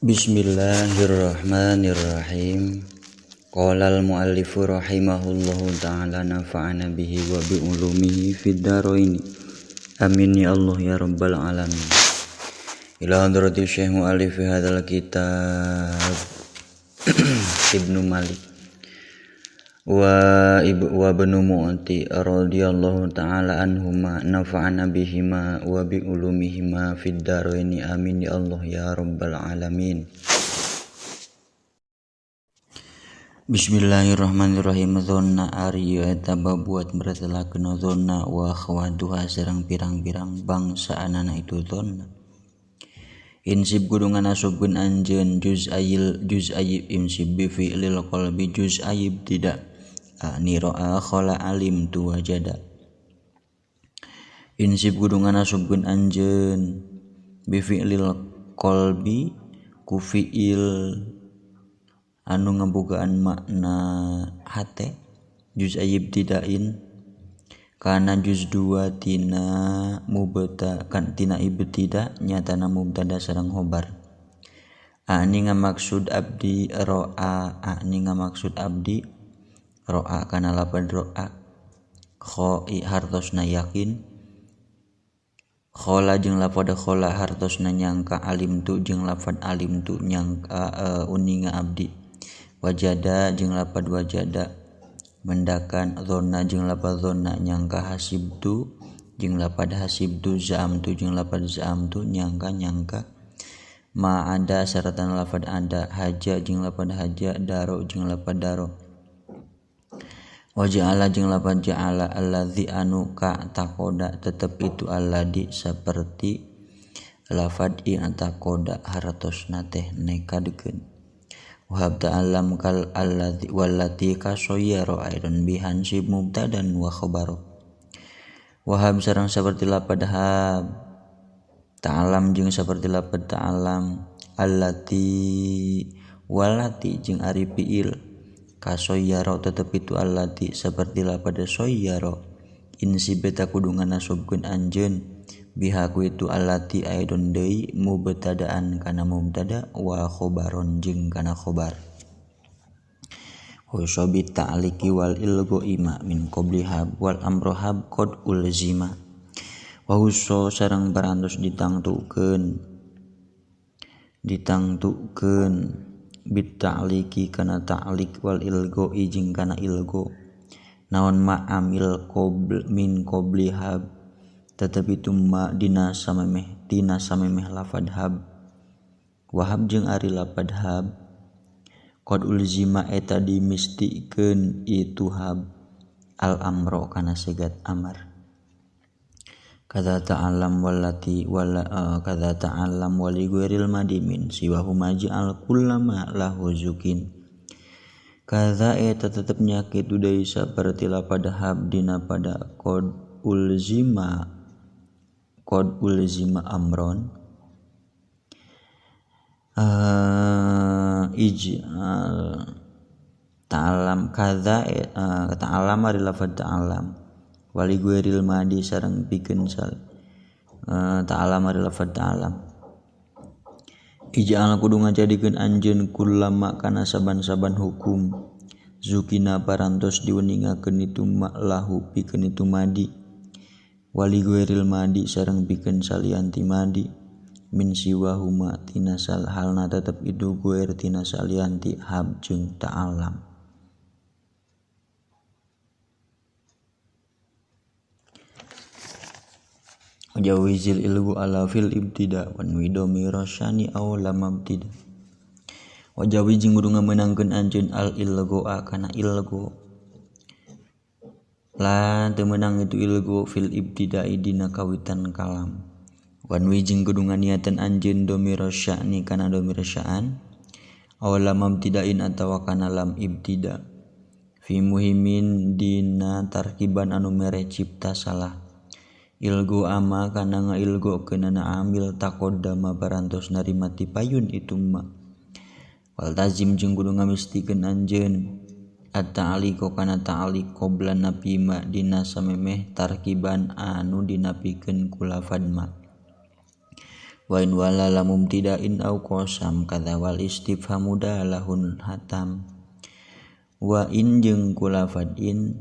Bismillahirrahmanirrahim. Qala al-muallifu rahimahullahu ta'ala nafa'ana bihi wa bi ulumihi fid dharain. Amin ya Allah ya rabbal alamin. Ila hadrati Syekh muallif hadzal kitab Ibnu Malik wa ibnu Mu'ti radhiyallahu ta'ala anhuma nafa'ana bihima wa bi ulumihima fid dharain. Amin ya Allah ya rabbal alamin. Bismillahirrahmanirrahim. Zonna ariyo eta babuat beratelakeun zonna wa khawatuha sareng pirang-pirang bangsa anana itu zonna. Insib gudungan asubkeun anjeun juz ayib insib bi fi'lil qalbi juz ayib tidak niro'a khala alim tu wajada. Insib gudungan asubkeun anjeun bi fi'lil qalbi ku fi'il anu ngabogaan makna hate juz ayib tidain kana juz 2 tina mubtada kan tina ibtida nyatana mubtada sareng khobar. Ani ngamaksud abdi ro'a ro'a kana lapad ro'a khoi hartosna yakin khola jeung lapad khola hartosna nyangka alim tu jeung lapad alim tu nyangka uninga abdi wajada jeung lapad wajada mendakan zonna jeung lapad zonna nyangka hasibtu jeung lapad hasibtu zaamtu jeung lapad zaamtu nyangka ma ada saratan lapad ada haja jeung lapad haja daro jeung lapad daro waja'ala jeung lapad ja'ala allazi anu ka takoda tetep itu alladzi saperti lafad in takoda hartosna teh nekadkeun. Wahab ta'alam kal alladzi wallati kasoyaro aidan bihan sib mubtadan wa khabaro. Wahab sareng saperti lapad hab ta'alam jeung saperti lapad ta'alam allati wallati jeung ari fiil kasoyaro tetep itu allati saperti lapad soyaro insib beta kudungan nasubkeun anjeun biha ku itu allati aidon deui mubtadaan kana mubtada wa khobaron jeung kana khobar. Husabi ta'liqi wal ilgo ima min qabli hab wal amru hab qad ulzima wa husso sareng barantos ditangtukeun bit ta'liqi kana ta'liq wal ilgo jeung kana ilgo naon ma amil qabl min qabli hab tetep itu ma dina samemeh lafad hab wahab jeung ari lapad hab qad ulzima eta dimistikeun itu hab al amro kana segat amar kadza ta'allam wallati wala kadza ta'allam wali ghairil madimin siwahu maj'al kullama lahu zukin kadza eta tetep nyakit deui saperti lapad hab dina pada qad ulzima amron ij'al ta'alam kadza ta'alam ari lafad ta'alam wali ghairil madi sareng pikeun sal ta'alam ari lafad ta'alam ij'al kudu ngajadikeun anjeun kullama kana saban-saban hukum zukina parantos diweningakeun itu lahu pikeun itu madi wali ghairil madi sareng pikeun salianti madi min siwahuma tina sal halna tetep itu ghair tina salianti hab jeung ta'alam. Jawizil ilgu ala fil ibtida wan widomi rasyani aw lam ibtida wajawi jeung kudu ngamenangkeun anjeun al ilgu kana ilgu la teu meunang itu ilgu fil ibtida'i dina kawitan kalam wan wi jeung kudu nganiatan anjeun dhamir sya'ni kana dhamir sya'an aw lam ibtida'in atawa kana lam ibtida fi muhimin dina tarkiban anu mere cipta salah ilgu ama kana ngailgokeun na amil taqaddama parantos narima ti payun itu ma wal tazim jeung kudu ngamistikeun anjeun at-ta'liqu kana ta'liq qabla napi ma dina samemeh tarkiban anu dinapikeun ku lafad ma wa in wala lamum tidain au qasam kadza wal istifhamu dalahun hatam wa in jeung kulafad in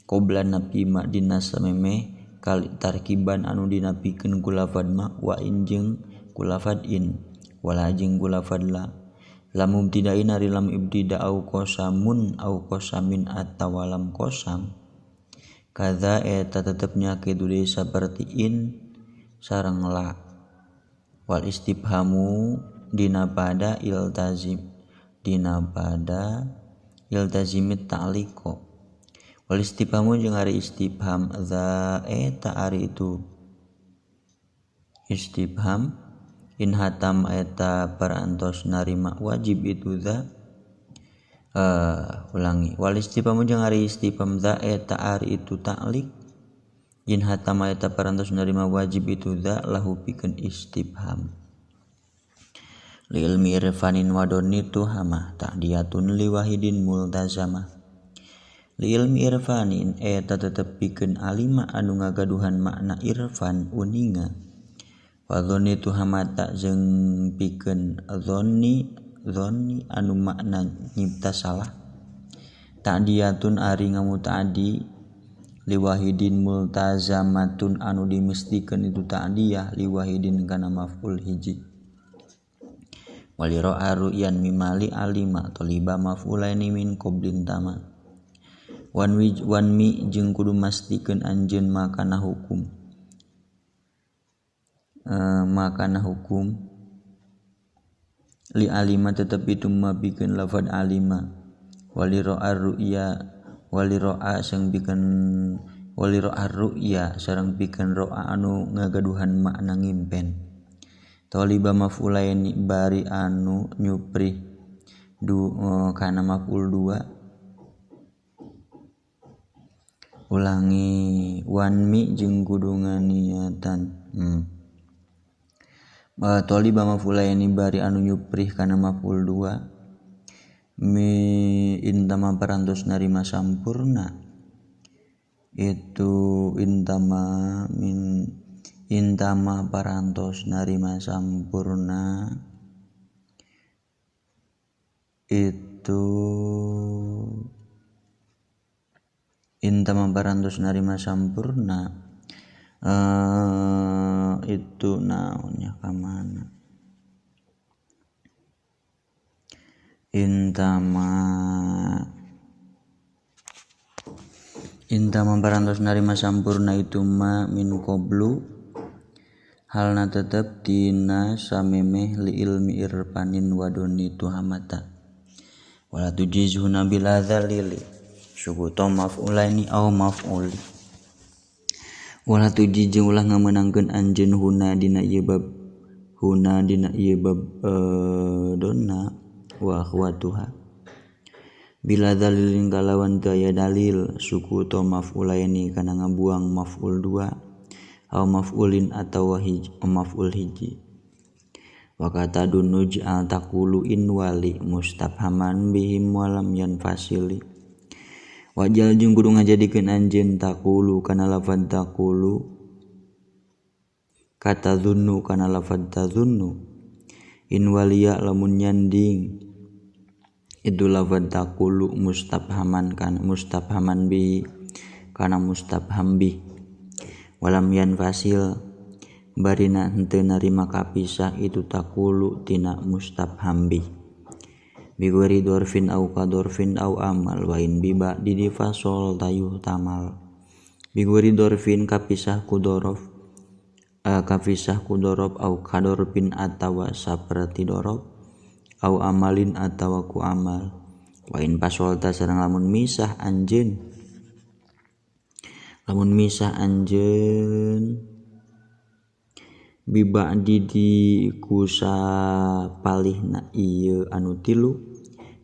qabla napi ma dina samemeh kali tarkiban anu dinapikeun kulafad ma wa in jeung kulafad in wala jeung kulafad la lamum tidain ari lam ibtida au qasamun au qasamin atawa lam qasam kadza eta tetepnya kitu deui saperti in sareng la wal istifhamu dina pada iltazimit ta'liqo wal istifhamu jeung ari istifham za eta ari itu istifham in hatam eta parantos narima wajib itu za ulangi wal istifhamu jeung ari istifham za eta ari itu ta'liq in hatam eta parantos narima wajib itu za lahu pikeun istifham li ilmi irfanin wadoni tuhama ta'diyatun li wahidin multazama li ilmi irfanin eta tetep pikeun alima anu ngagaduhan makna irfan uninga wadoni tuhamata jeung pikeun dzonni anu makna nyipta salah ta'diyatun ari ngamuta'di liwahidin multazamatun anu dimestikeun itu ta'diyah liwahidin kana maf'ul hiji walira ru'yan mimali alima toliba maf'ulaini min qablin tama wanmi jeung kudu mastikeun anjeun makana hukum li alima tetep itu mabikeun lafad alima walira ru'ya sareng pikeun ro'a anu ngagaduhan makna ngimpen toliba maf'ulaini bari anu nyuprih kana maf'ul 2 ulangi wanmi jeung kudu nganiatan toliba maf'ulaini bari anu nyuprih kana maf'ul 2 intama parantos narima sampurna itu intama parantos narima sampurna itu intama parantos narima sampurna itu naonnya ka mana intama parantos narima sampurna itu ma min qablu halna tetep tina samemeh li ilmi irfanin wadoni tuhamata wala tujizuna bila dzalili syukuto maf'ulaini au maf'uli wala tujizu ulah ngameunangkeun anjeun huna dina ieu bab donna wa akhwatuha bila dalilin kalawan daya dalil sukuto maf'ulaini kana ngabuang maf'ul 2 au maf'ulin atawa maf'ul hiji wa kata dunuj al taqulu in wali mustafhaman bihim walam yanfasili wajal jeung kudu ngajadikeun anjeun taqulu kana lafaz taqulu kata dzunnu kana lafaz tadzunnu in waliya lamun nyanding itu lafaz taqulu mustafhaman bi kana mustafham bi walam yanfasil barina henteu narima kapisah itu taqulu tina mustafham bi bigori dorfin au kadorfin au amal wa in biba didifasol tayuh tamal bigori dorfin kapisah ku dorof au kadorfin atawa saperti dorof au amalin atawa ku amal wa in pasolta sareng lamun misah anjeun biba'di di kusa palihna ieu anu tilu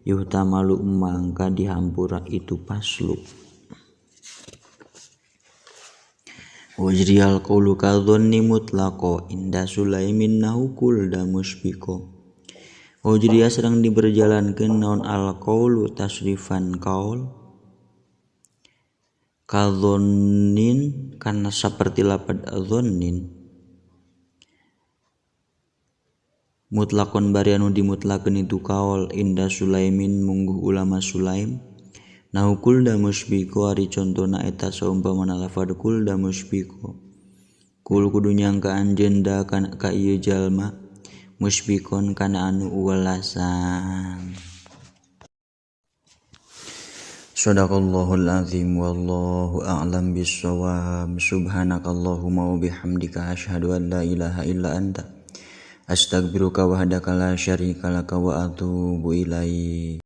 yuhtamalu mangka dihampura itu paslu wajriyal qawlu kadhonni mutlaqo inda sulaimin nahukul da musbiko wajriya sedang diberjalankeun naon al qaulu tasrifan qaul kadhonnin kana saperti lapad dzonnin mutlakon bari anu dimutlakeun itu kaul inda Sulaimin mungguh ulama Sulaim nahu kulda musbiko ari contona eta saumpamana lafad kulda musbiko kul kudu nyangka anjeun da kana ka ieu jalma musbikon kana anu uwelasan. Shadaqallahul azim wallahu a'lam bissawab. Subhanakallahumma wa bihamdika asyhadu an la ilaha illa anta astaghfiruka wahdaka la syarika laka wa atubu ilaik.